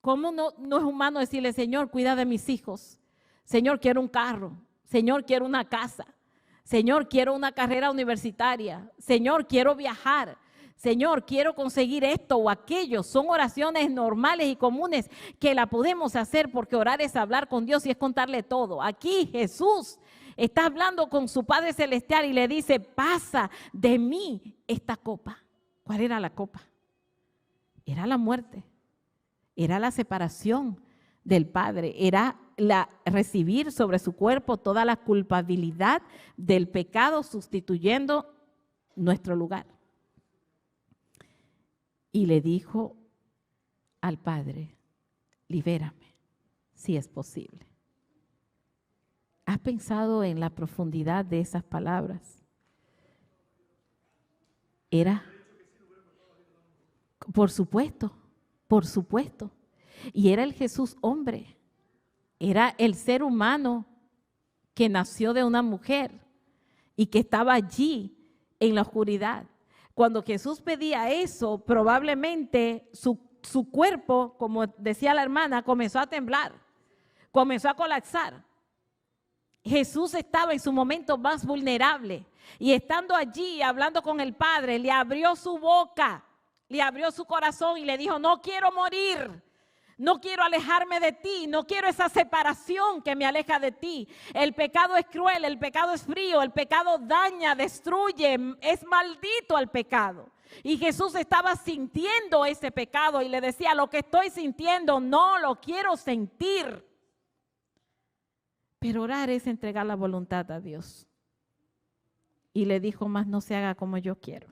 ¿Cómo no es humano decirle, Señor, cuida de mis hijos? Señor, quiero un carro. Señor, quiero una casa. Señor, quiero una carrera universitaria. Señor, quiero viajar. Señor, quiero conseguir esto o aquello. Son oraciones normales y comunes que la podemos hacer porque orar es hablar con Dios y es contarle todo. Aquí Jesús está hablando con su Padre Celestial y le dice, pasa de mí esta copa. ¿Cuál era la copa? Era la muerte. Era la separación del Padre, era recibir sobre su cuerpo toda la culpabilidad del pecado sustituyendo nuestro lugar. Y le dijo al Padre, libérame, si es posible. ¿Has pensado en la profundidad de esas palabras? Era, por supuesto. Y era el Jesús hombre, era el ser humano que nació de una mujer y que estaba allí en la oscuridad. Cuando Jesús pedía eso, probablemente su cuerpo, como decía la hermana, comenzó a temblar, comenzó a colapsar. Jesús estaba en su momento más vulnerable y estando allí hablando con el Padre, le abrió su boca, le abrió su corazón y le dijo: no quiero morir, no quiero alejarme de ti, no quiero esa separación que me aleja de ti. El pecado es cruel, el pecado es frío, el pecado daña, destruye, es maldito el pecado. Y Jesús estaba sintiendo ese pecado y le decía: lo que estoy sintiendo no lo quiero sentir. Pero orar es entregar la voluntad a Dios. Y le dijo: más no se haga como yo quiero,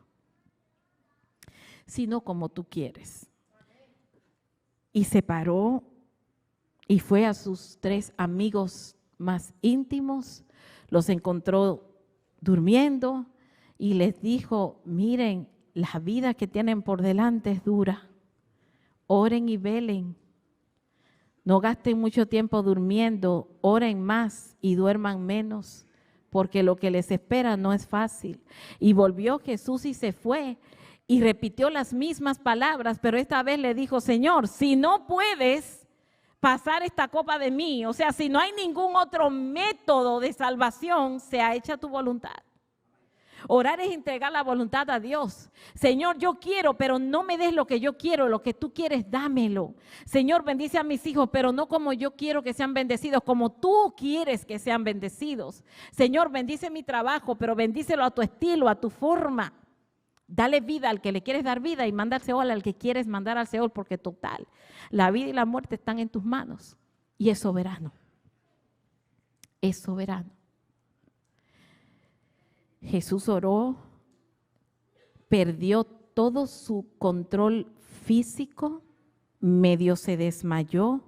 sino como tú quieres. Y se paró y fue a sus 3 amigos más íntimos, los encontró durmiendo y les dijo: miren, la vida que tienen por delante es dura, oren y velen. No gasten mucho tiempo durmiendo, oren más y duerman menos, porque lo que les espera no es fácil. Y volvió Jesús y se fue y repitió las mismas palabras, pero esta vez le dijo: Señor, si no puedes pasar esta copa de mí, o sea, si no hay ningún otro método de salvación, sea hecha tu voluntad. Orar es entregar la voluntad a Dios. Señor, yo quiero, pero no me des lo que yo quiero, lo que tú quieres, dámelo. Señor, bendice a mis hijos, pero no como yo quiero que sean bendecidos, como tú quieres que sean bendecidos. Señor, bendice mi trabajo, pero bendícelo a tu estilo, a tu forma. Dale vida al que le quieres dar vida y manda al Seol al que quieres mandar al Seol, porque total, la vida y la muerte están en tus manos y es soberano. Es soberano. Jesús oró, perdió todo su control físico, medio se desmayó,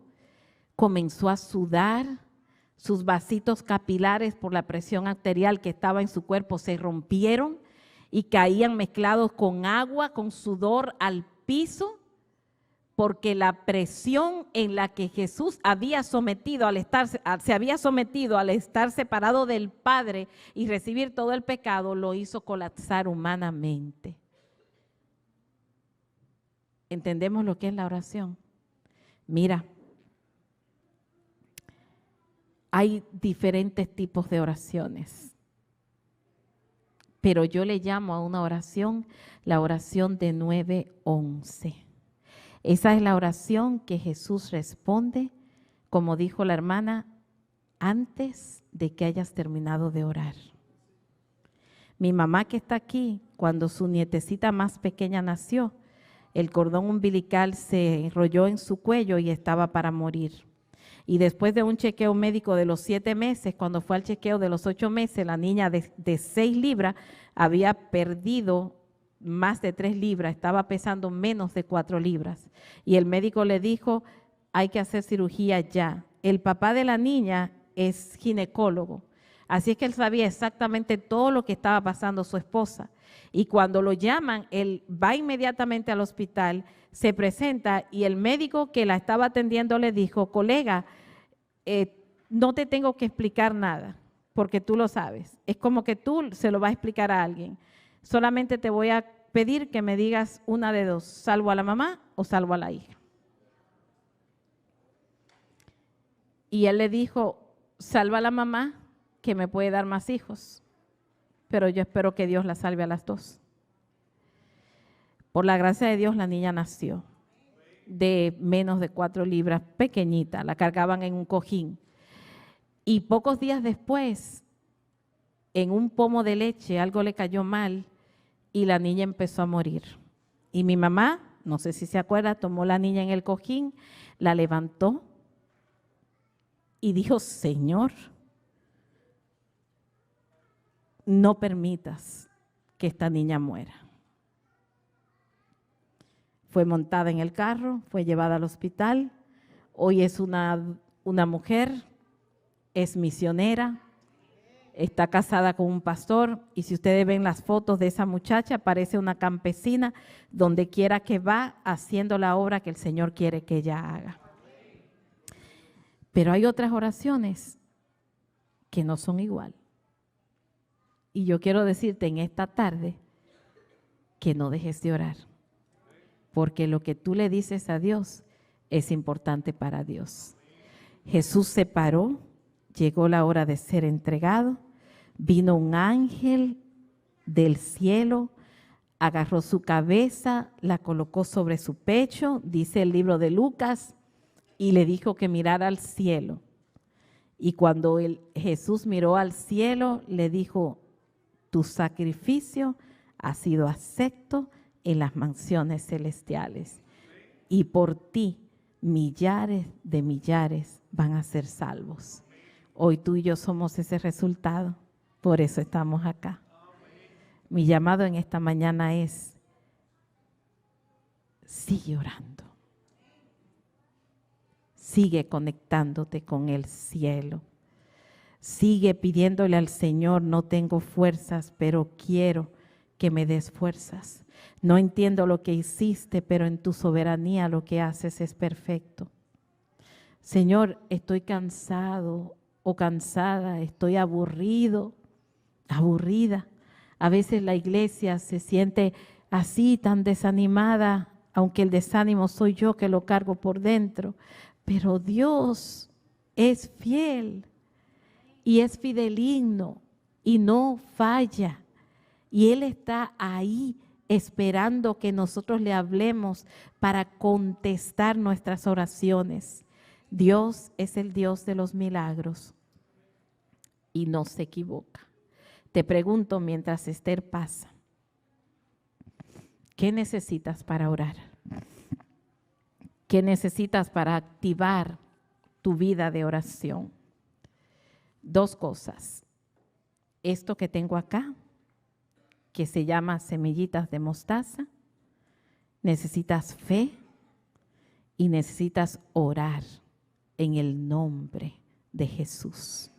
comenzó a sudar, sus vasitos capilares por la presión arterial que estaba en su cuerpo se rompieron y caían mezclados con agua, con sudor al piso, porque la presión en la que Jesús había sometido se había sometido al estar separado del Padre y recibir todo el pecado, lo hizo colapsar humanamente. ¿Entendemos lo que es la oración? Mira, hay diferentes tipos de oraciones, pero yo le llamo a una oración la oración de 9-11. Esa es la oración que Jesús responde, como dijo la hermana, antes de que hayas terminado de orar. Mi mamá que está aquí, cuando su nietecita más pequeña nació, el cordón umbilical se enrolló en su cuello y estaba para morir. Y después de un chequeo médico de los 7 meses, cuando fue al chequeo de los 8 meses, la niña de 6 libras había perdido más de 3 libras, estaba pesando menos de 4 libras. Y el médico le dijo: hay que hacer cirugía ya. El papá de la niña es ginecólogo, así es que él sabía exactamente todo lo que estaba pasando su esposa. Y cuando lo llaman, él va inmediatamente al hospital, se presenta y el médico que la estaba atendiendo le dijo: colega, no te tengo que explicar nada, porque tú lo sabes. Es como que tú se lo vas a explicar a alguien. Solamente te voy a pedir que me digas una de dos: salvo a la mamá o salvo a la hija. Y él le dijo: salva a la mamá, que me puede dar más hijos, pero yo espero que Dios la salve a las dos. Por la gracia de Dios, la niña nació de menos de 4 libras, pequeñita, la cargaban en un cojín. Y pocos días después, en un pomo de leche, algo le cayó mal y la niña empezó a morir. Y mi mamá, no sé si se acuerda, tomó la niña en el cojín, la levantó y dijo: Señor, no permitas que esta niña muera. Fue montada en el carro, fue llevada al hospital. Hoy es una mujer, es misionera, está casada con un pastor, y si ustedes ven las fotos de esa muchacha, parece una campesina donde quiera que va haciendo la obra que el Señor quiere que ella haga. Pero hay otras oraciones que no son igual. Y yo quiero decirte en esta tarde que no dejes de orar, porque lo que tú le dices a Dios es importante para Dios. Jesús se paró, llegó la hora de ser entregado, vino un ángel del cielo, agarró su cabeza, la colocó sobre su pecho, dice el libro de Lucas, y le dijo que mirara al cielo. Y cuando Jesús miró al cielo, le dijo: tu sacrificio ha sido acepto en las mansiones celestiales. Y por ti, millares de millares van a ser salvos. Hoy tú y yo somos ese resultado. Por eso estamos acá. Mi llamado en esta mañana es: sigue orando. Sigue conectándote con el cielo. Sigue pidiéndole al Señor: no tengo fuerzas, pero quiero que me des fuerzas. No entiendo lo que hiciste, pero en tu soberanía lo que haces es perfecto. Señor, estoy cansado o cansada, estoy aburrido, aburrida. A veces la iglesia se siente así, tan desanimada, aunque el desánimo soy yo que lo cargo por dentro. Pero Dios es fiel y es fideligno y no falla. Y Él está ahí esperando que nosotros le hablemos para contestar nuestras oraciones. Dios es el Dios de los milagros y no se equivoca. Te pregunto mientras Esther pasa, ¿qué necesitas para orar? ¿Qué necesitas para activar tu vida de oración? Dos cosas. Esto que tengo acá, que se llama semillitas de mostaza, necesitas fe y necesitas orar en el nombre de Jesús,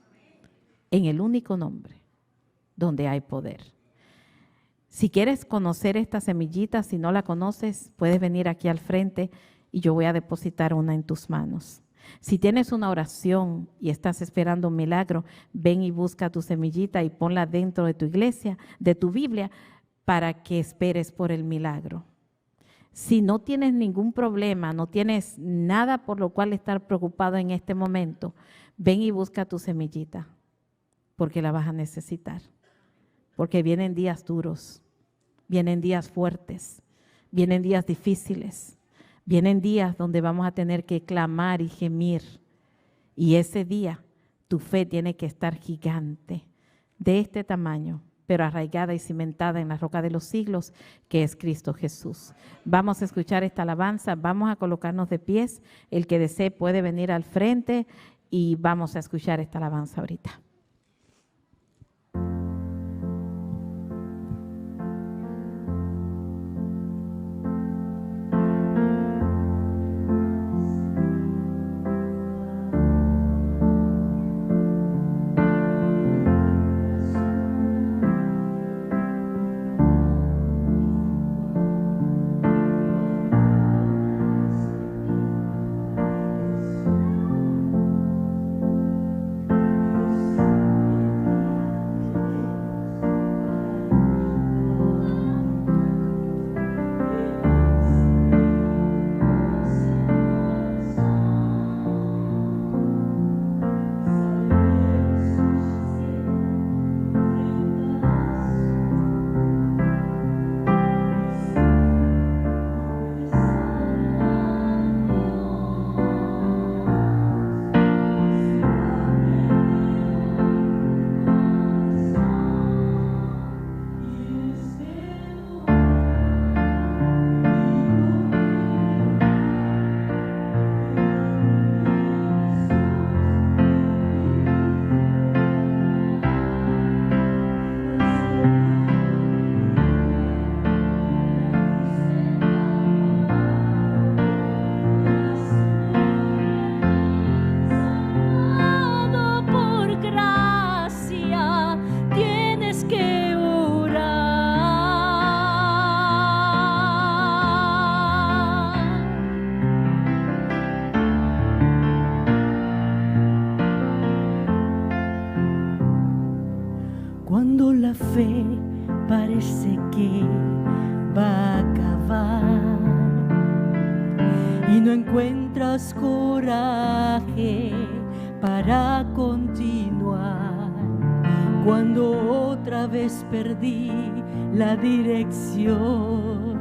en el único nombre donde hay poder. Si quieres conocer esta semillita, si no la conoces, puedes venir aquí al frente y yo voy a depositar una en tus manos. Si tienes una oración y estás esperando un milagro, ven y busca tu semillita y ponla dentro de tu iglesia, de tu Biblia, para que esperes por el milagro. Si no tienes ningún problema, no tienes nada por lo cual estar preocupado en este momento, ven y busca tu semillita, porque la vas a necesitar. Porque vienen días duros, vienen días fuertes, vienen días difíciles. Vienen días donde vamos a tener que clamar y gemir. Y ese día tu fe tiene que estar gigante, de este tamaño, pero arraigada y cimentada en la roca de los siglos, que es Cristo Jesús. Vamos a escuchar esta alabanza, vamos a colocarnos de pies. El que desee puede venir al frente y vamos a escuchar esta alabanza ahorita.
aquí va a acabar y no encuentras coraje para continuar, cuando otra vez perdí la dirección,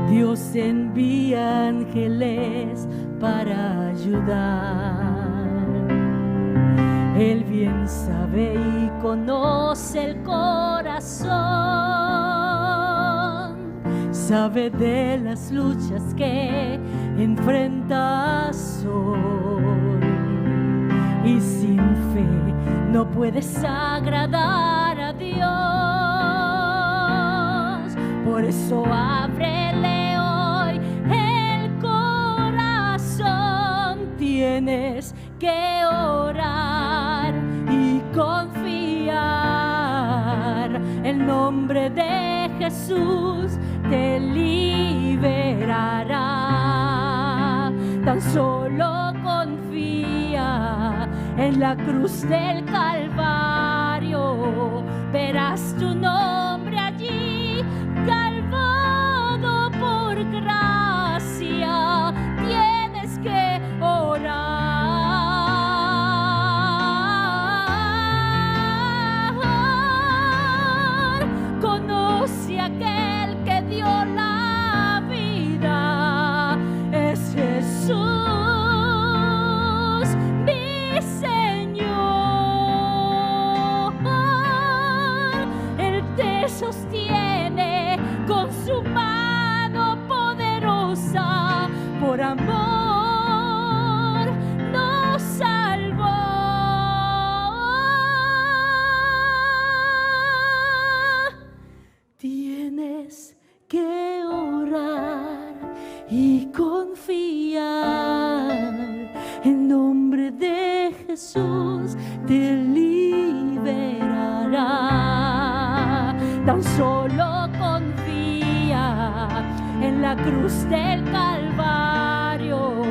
Dios envía ángeles para ayudar. Él bien sabe y conoce el corazón, sabe de las luchas que enfrentas hoy, y sin fe no puedes agradar a Dios. Por eso ábrele hoy el corazón, tienes que orar y confiar. El nombre de Jesús te liberará. Tan solo confía en la cruz del Calvario, verás tu nombre allí salvado por gracia. Tienes que orar. Conoce a aquel que dio la vida, es Jesús, mi Señor. Él te sostiene con su mano poderosa, por amor nos salvó. Tienes que orar y confiar. En nombre de Jesús te liberará. Tan solo confía en la cruz del Calvario,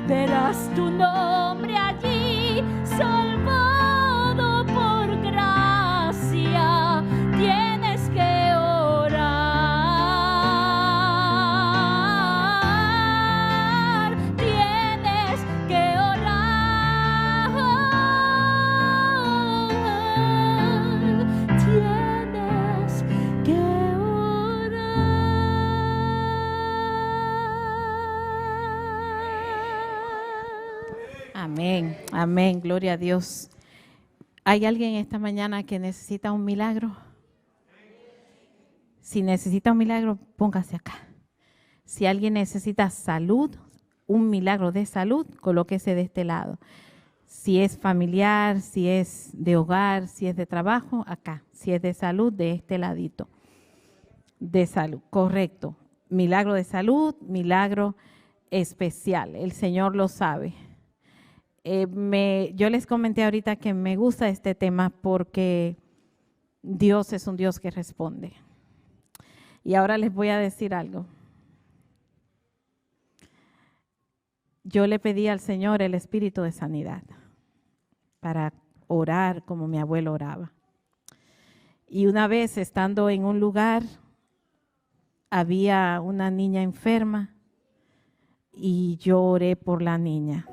verás tu nombre allí salvado por gracia. Tienes que orar, tienes que orar, tienes que orar.
Amén, amén, gloria a Dios. ¿Hay alguien esta mañana que necesita un milagro? Si necesita un milagro, póngase acá. Si alguien necesita salud, un milagro de salud, colóquese de este lado. Si es familiar, si es de hogar, si es de trabajo, acá. Si es de salud, de este ladito. De salud, correcto. Milagro de salud, milagro especial. El Señor lo sabe. Yo les comenté ahorita que me gusta este tema porque Dios es un Dios que responde. Y ahora les voy a decir algo. Yo le pedí al Señor el espíritu de sanidad para orar como mi abuelo oraba. Y una vez estando en un lugar, había una niña enferma y yo oré por la niña.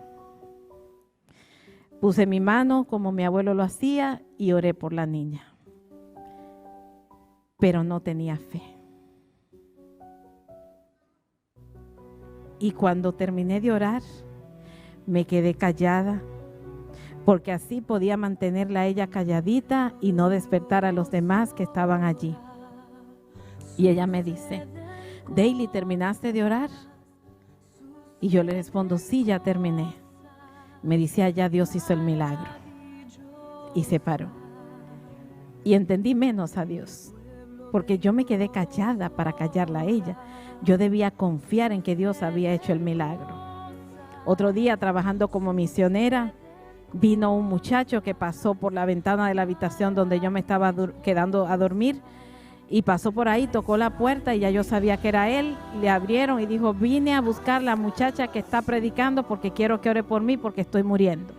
Puse mi mano como mi abuelo lo hacía y oré por la niña. Pero no tenía fe. Y cuando terminé de orar, me quedé callada, porque así podía mantenerla a ella calladita y no despertar a los demás que estaban allí. Y ella me dice, Daily, ¿terminaste de orar? Y yo le respondo, sí, ya terminé. Me dice, allá Dios hizo el milagro. Y se paró. Y entendí menos a Dios, porque yo me quedé callada para callarla a ella. Yo debía confiar en que Dios había hecho el milagro. Otro día, trabajando como misionera, vino un muchacho que pasó por la ventana de la habitación donde yo me estaba quedando a dormir, y pasó por ahí, tocó la puerta y ya yo sabía que era él. Le abrieron y dijo, vine a buscar la muchacha que está predicando porque quiero que ore por mí porque estoy muriendo.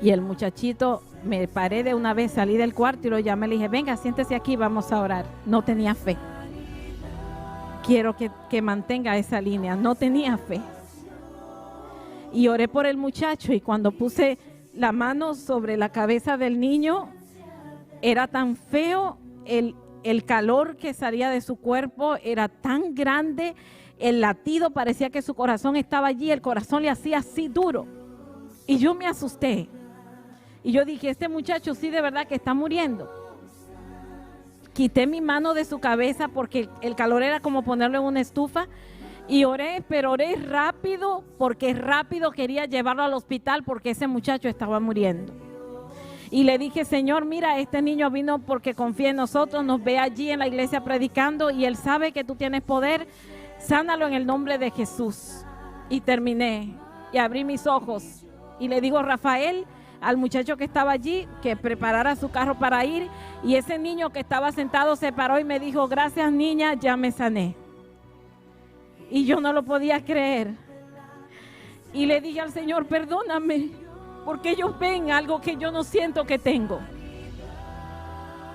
Y el muchachito me paré de una vez, salí del cuarto y lo llamé, le dije, venga, siéntese aquí, vamos a orar. No tenía fe. Quiero que mantenga esa línea, no tenía fe. Y oré por el muchacho, y cuando puse la mano sobre la cabeza del niño, era tan feo, el calor que salía de su cuerpo era tan grande, el latido parecía que su corazón estaba allí, el corazón le hacía así duro. Y yo me asusté. Y yo dije, este muchacho sí de verdad que está muriendo. Quité mi mano de su cabeza porque el calor era como ponerlo en una estufa. Y oré, pero oré rápido porque rápido quería llevarlo al hospital porque ese muchacho estaba muriendo. Y le dije, Señor, mira, este niño vino porque confía en nosotros, nos ve allí en la iglesia predicando y él sabe que tú tienes poder. Sánalo en el nombre de Jesús. Y terminé y abrí mis ojos y le digo, Rafael, al muchacho que estaba allí, que preparara su carro para ir, y ese niño que estaba sentado se paró y me dijo, gracias niña, ya me sané. Y yo no lo podía creer. Y le dije al Señor, perdóname, porque ellos ven algo que yo no siento que tengo.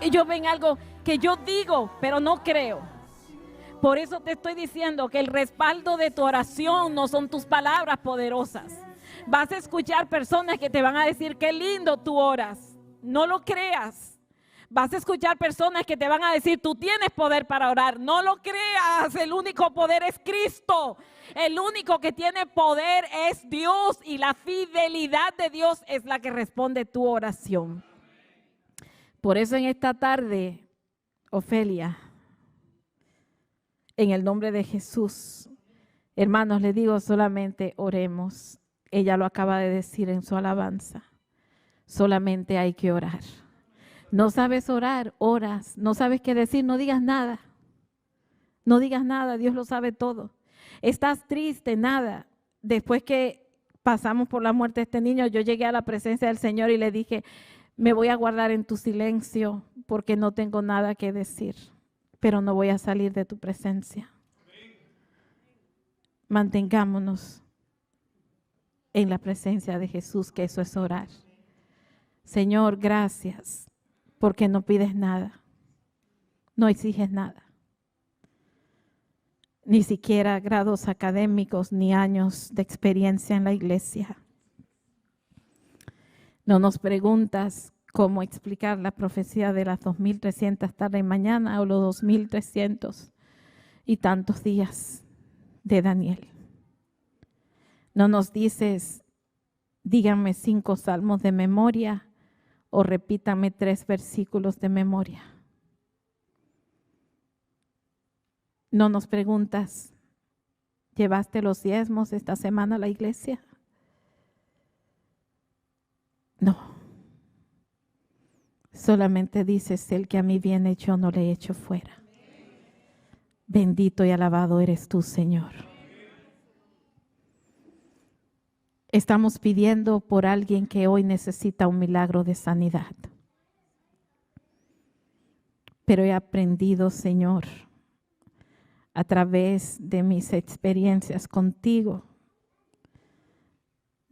Ellos ven algo que yo digo, pero no creo. Por eso te estoy diciendo que el respaldo de tu oración no son tus palabras poderosas. Vas a escuchar personas que te van a decir, qué lindo tú oras. No lo creas. Vas a escuchar personas que te van a decir, tú tienes poder para orar. No lo creas. El único poder es Cristo. El único que tiene poder es Dios. Y la fidelidad de Dios es la que responde tu oración. Por eso en esta tarde, Ofelia, en el nombre de Jesús, hermanos, les digo solamente oremos. Ella lo acaba de decir en su alabanza. Solamente hay que orar. No sabes orar, oras. No sabes qué decir, no digas nada. No digas nada, Dios lo sabe todo. Estás triste, nada. Después que pasamos por la muerte de este niño, yo llegué a la presencia del Señor y le dije, me voy a guardar en tu silencio porque no tengo nada que decir, pero no voy a salir de tu presencia. Mantengámonos en la presencia de Jesús, que eso es orar. Señor, gracias, porque no pides nada, no exiges nada, ni siquiera grados académicos, ni años de experiencia en la iglesia. No nos preguntas cómo explicar la profecía de las 2300 tarde y mañana o los 2300 y tantos días de Daniel. No nos dices, díganme 5 salmos de memoria o repítame 3 versículos de memoria. No nos preguntas, ¿llevaste los diezmos esta semana a la iglesia? No. Solamente dices, el que a mí viene yo no le echo fuera. Bendito y alabado eres tú, Señor. Estamos pidiendo por alguien que hoy necesita un milagro de sanidad. Pero he aprendido, Señor, a través de mis experiencias contigo,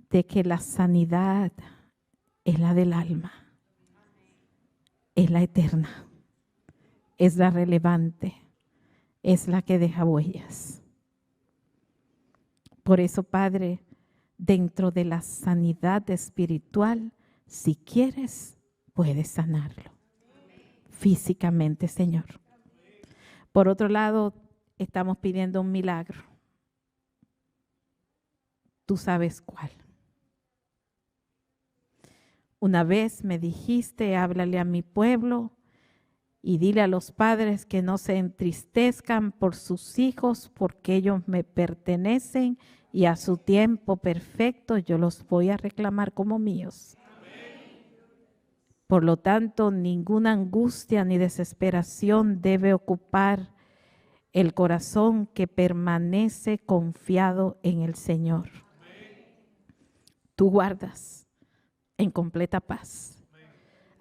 de que la sanidad es la del alma, es la eterna, es la relevante, es la que deja huellas. Por eso, Padre, dentro de la sanidad espiritual, si quieres, puedes sanarlo físicamente, Señor. Por otro lado, estamos pidiendo un milagro. Tú sabes cuál. Una vez me dijiste, háblale a mi pueblo y dile a los padres que no se entristezcan por sus hijos, porque ellos me pertenecen y a su tiempo perfecto yo los voy a reclamar como míos. Por lo tanto, ninguna angustia ni desesperación debe ocupar el corazón que permanece confiado en el Señor. Tú guardas en completa paz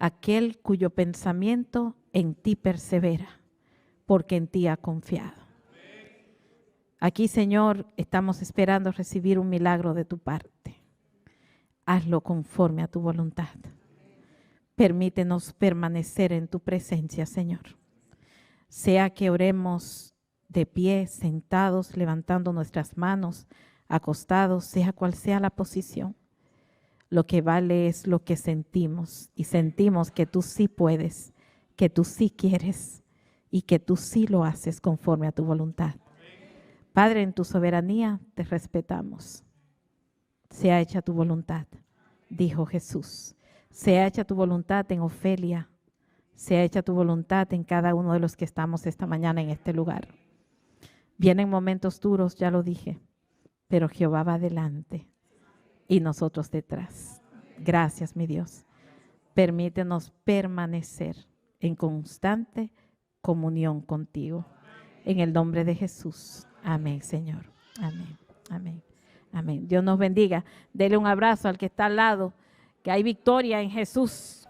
aquel cuyo pensamiento en ti persevera, porque en ti ha confiado. Aquí, Señor, estamos esperando recibir un milagro de tu parte. Hazlo conforme a tu voluntad. Permítenos permanecer en tu presencia, Señor. Sea que oremos de pie, sentados, levantando nuestras manos, acostados, sea cual sea la posición. Lo que vale es lo que sentimos, y sentimos que tú sí puedes, que tú sí quieres y que tú sí lo haces conforme a tu voluntad. Padre, en tu soberanía te respetamos. Sea hecha tu voluntad, dijo Jesús. Sea hecha tu voluntad en Ofelia. Sea hecha tu voluntad en cada uno de los que estamos esta mañana en este lugar. Vienen momentos duros, ya lo dije, pero Jehová va adelante y nosotros detrás. Gracias, mi Dios. Permítenos permanecer en constante comunión contigo. En el nombre de Jesús. Amén, Señor. Amén, amén, amén. Dios nos bendiga. Dele un abrazo al que está al lado, que hay victoria en Jesús.